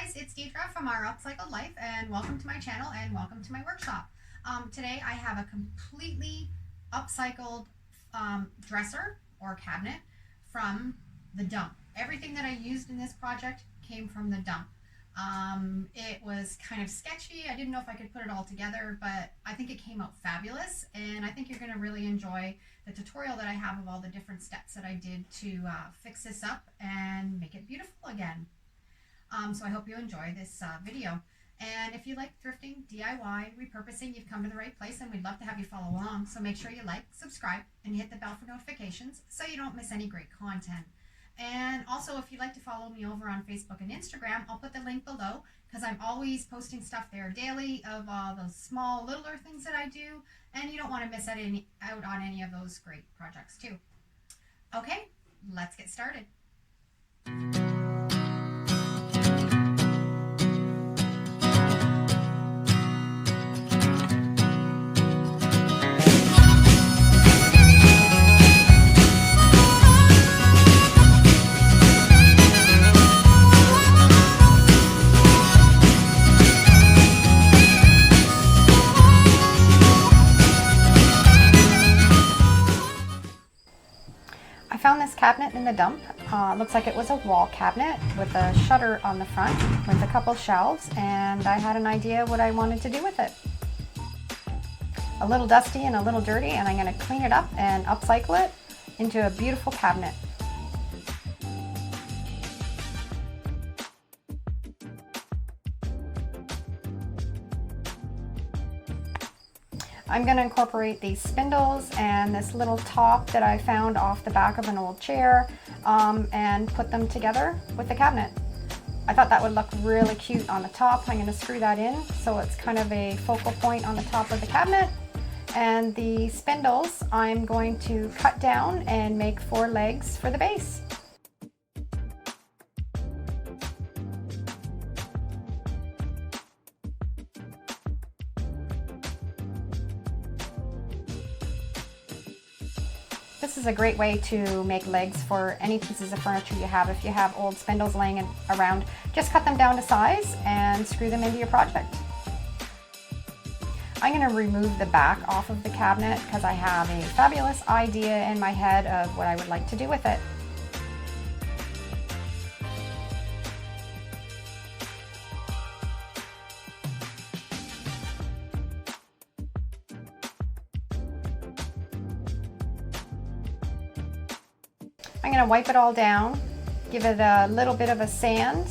guys, it's Deidre from our Upcycled Life, and welcome to my channel and welcome to my workshop. Today I have a completely upcycled dresser or cabinet from the dump. Everything that I used in this project came from the dump. It was kind of sketchy. I didn't know if I could put it all together, but I think it came out fabulous, and I think you're going to really enjoy the tutorial that I have of all the different steps that I did to fix this up and make it beautiful again. So I hope you enjoy this video. And if you like thrifting, DIY, repurposing, you've come to the right place, and we'd love to have you follow along. So make sure you like, subscribe, and hit the bell for notifications so you don't miss any great content. And also, if you'd like to follow me over on Facebook and Instagram, I'll put the link below because I'm always posting stuff there daily of all those small, littler things that I do, and you don't want to miss out on any of those great projects too. Okay, let's get started. I found this cabinet in the dump. Looks like it was a wall cabinet with a shutter on the front with a couple shelves, and I had an idea what I wanted to do with it. A little dusty and a little dirty, and I'm going to clean it up and upcycle it into a beautiful cabinet. I'm going to incorporate these spindles and this little top that I found off the back of an old chair and put them together with the cabinet. I thought that would look really cute on the top. I'm going to screw that in so it's kind of a focal point on the top of the cabinet. And the spindles I'm going to cut down and make 4 legs for the base. This is a great way to make legs for any pieces of furniture you have. If you have old spindles laying around, just cut them down to size and screw them into your project. I'm going to remove the back off of the cabinet because I have a fabulous idea in my head of what I would like to do with it. I'm going to wipe it all down, give it a little bit of a sand,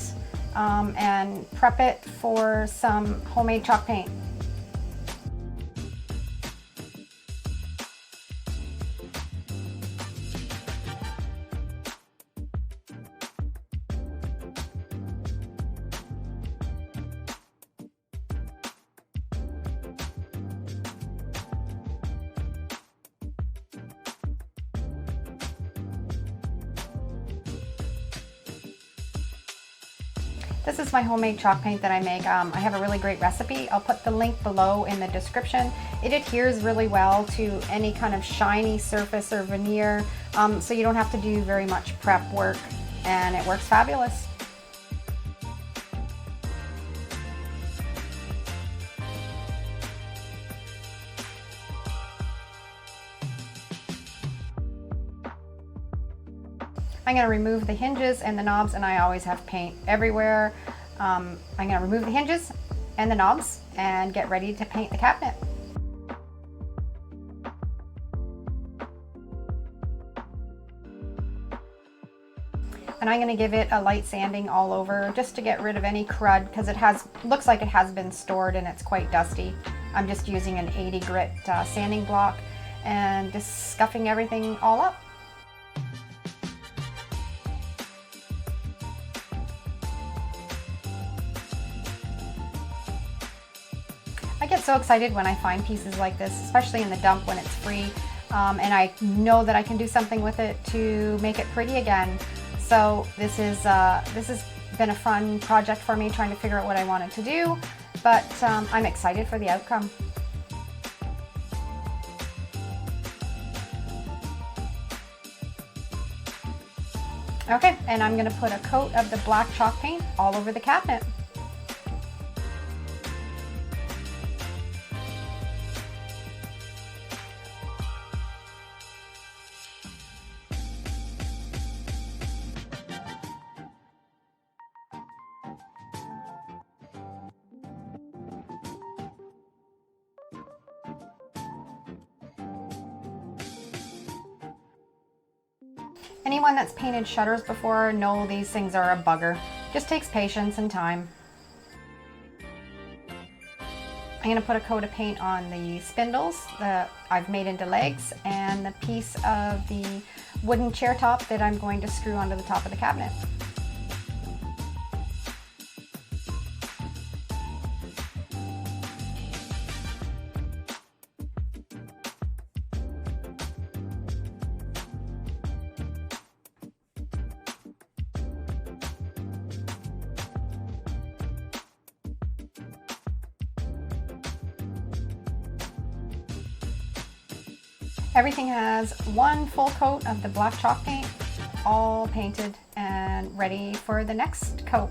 and prep it for some homemade chalk paint. This is my homemade chalk paint that I make. I have a really great recipe. I'll put the link below in the description. It adheres really well to any kind of shiny surface or veneer, so you don't have to do very much prep work, and it works fabulous. I'm going to remove the hinges and the knobs, and I always have paint everywhere. I'm going to remove the hinges and the knobs and get ready to paint the cabinet. And I'm going to give it a light sanding all over just to get rid of any crud because it looks like it has been stored and it's quite dusty. I'm just using an 80 grit sanding block and just scuffing everything all up. I get so excited when I find pieces like this, especially in the dump when it's free, and I know that I can do something with it to make it pretty again. So this has been a fun project for me, trying to figure out what I wanted to do, but I'm excited for the outcome. Okay, and I'm going to put a coat of the black chalk paint all over the cabinet. Anyone that's painted shutters before know these things are a bugger. Just takes patience and time. I'm going to put a coat of paint on the spindles that I've made into legs and the piece of the wooden chair top that I'm going to screw onto the top of the cabinet. Everything has one full coat of the black chalk paint, all painted and ready for the next coat.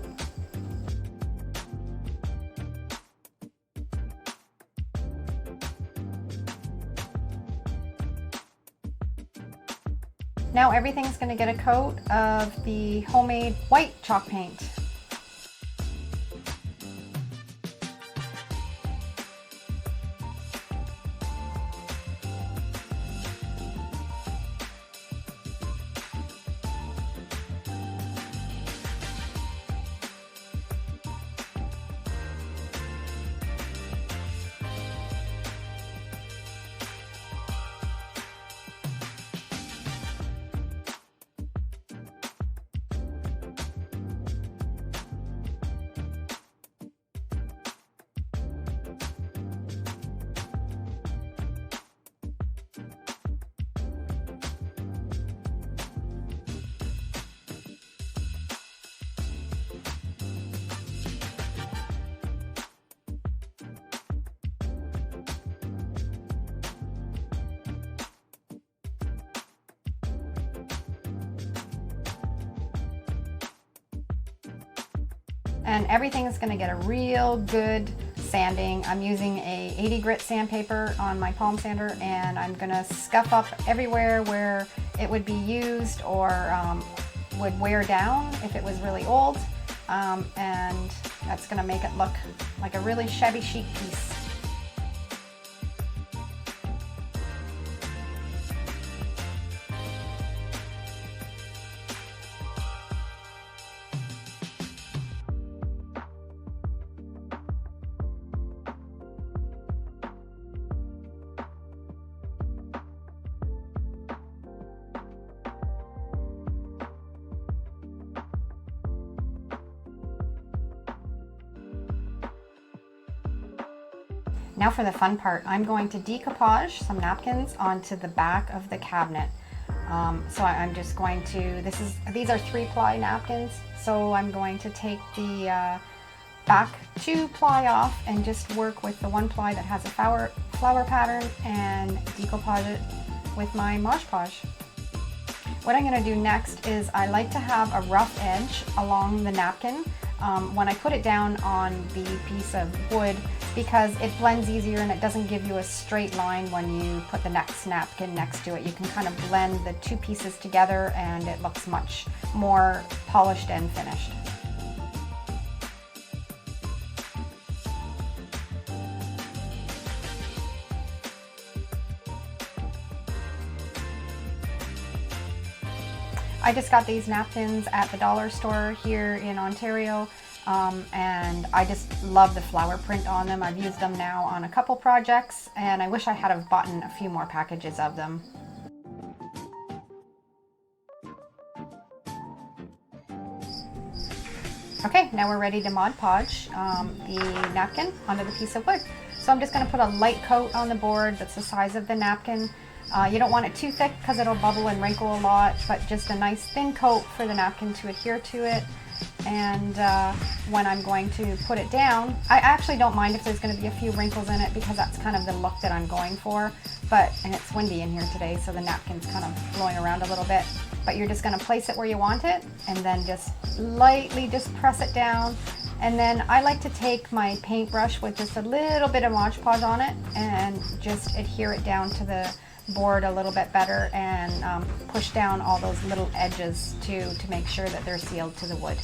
Now everything's going to get a coat of the homemade white chalk paint. And everything is going to get a real good sanding. I'm using a 80 grit sandpaper on my palm sander, and I'm going to scuff up everywhere where it would be used or would wear down if it was really old, and that's going to make it look like a really shabby chic piece. Now for the fun part, I'm going to decoupage some napkins onto the back of the cabinet. So I'm just going to, these are 3-ply napkins, so I'm going to take the back 2-ply off and just work with the 1-ply that has a flower pattern and decoupage it with my Mod Podge. What I'm going to do next is I like to have a rough edge along the napkin when I put it down on the piece of wood, because it blends easier and it doesn't give you a straight line when you put the next napkin next to it. You can kind of blend the two pieces together and it looks much more polished and finished. I just got these napkins at the dollar store here in Ontario, and I just love the flower print on them. I've used them now on a couple projects, and I wish I had have bought a few more packages of them. Okay, now we're ready to Mod Podge the napkin onto the piece of wood. So I'm just going to put a light coat on the board that's the size of the napkin. You don't want it too thick because it'll bubble and wrinkle a lot, but just a nice thin coat for the napkin to adhere to it. And when I'm going to put it down, I actually don't mind if there's going to be a few wrinkles in it because that's kind of the look that I'm going for. And it's windy in here today, so the napkin's kind of blowing around a little bit. But you're just going to place it where you want it and then just lightly just press it down. And then I like to take my paintbrush with just a little bit of Mod Podge on it and just adhere it down to the board a little bit better and push down all those little edges to make sure that they're sealed to the wood.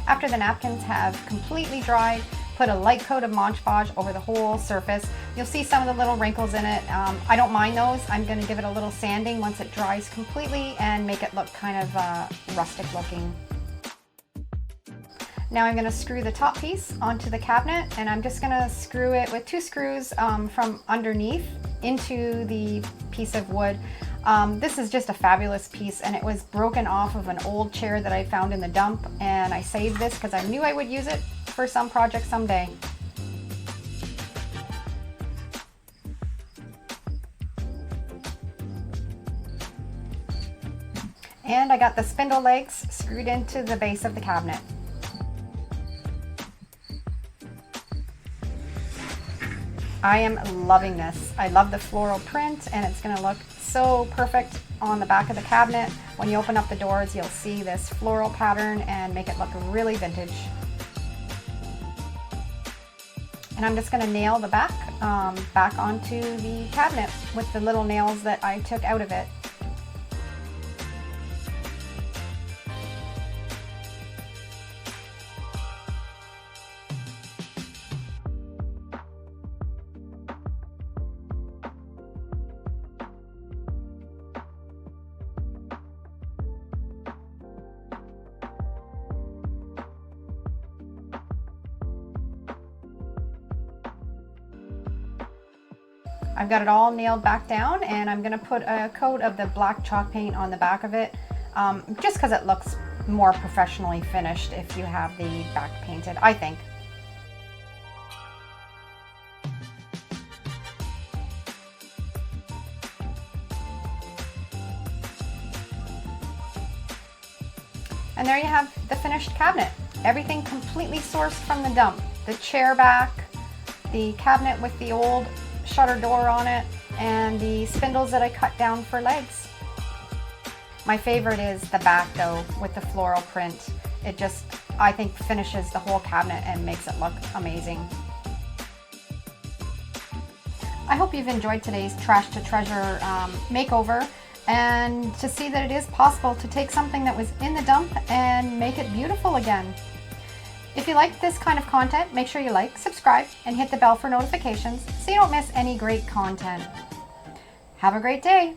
After the napkins have completely dried, put a light coat of Mod Podge over the whole surface. You'll see some of the little wrinkles in it. I don't mind those. I'm going to give it a little sanding once it dries completely and make it look kind of rustic looking. Now I'm going to screw the top piece onto the cabinet, and I'm just going to screw it with 2 screws from underneath into the piece of wood. This is just a fabulous piece, and it was broken off of an old chair that I found in the dump, and I saved this because I knew I would use it for some project someday. And I got the spindle legs screwed into the base of the cabinet. I am loving this. I love the floral print, and it's going to look so perfect on the back of the cabinet. When you open up the doors, you'll see this floral pattern and make it look really vintage. And I'm just going to nail the back onto the cabinet with the little nails that I took out of it. I've got it all nailed back down, and I'm going to put a coat of the black chalk paint on the back of it, just because it looks more professionally finished if you have the back painted, I think. And there you have the finished cabinet. Everything completely sourced from the dump. The chair back, the cabinet with the old shutter door on it, and the spindles that I cut down for legs. My favorite is the back though, with the floral print. It just, I think, finishes the whole cabinet and makes it look amazing. I hope you've enjoyed today's Trash to Treasure makeover, and to see that it is possible to take something that was in the dump and make it beautiful again. If you like this kind of content, make sure you like, subscribe, and hit the bell for notifications so you don't miss any great content. Have a great day.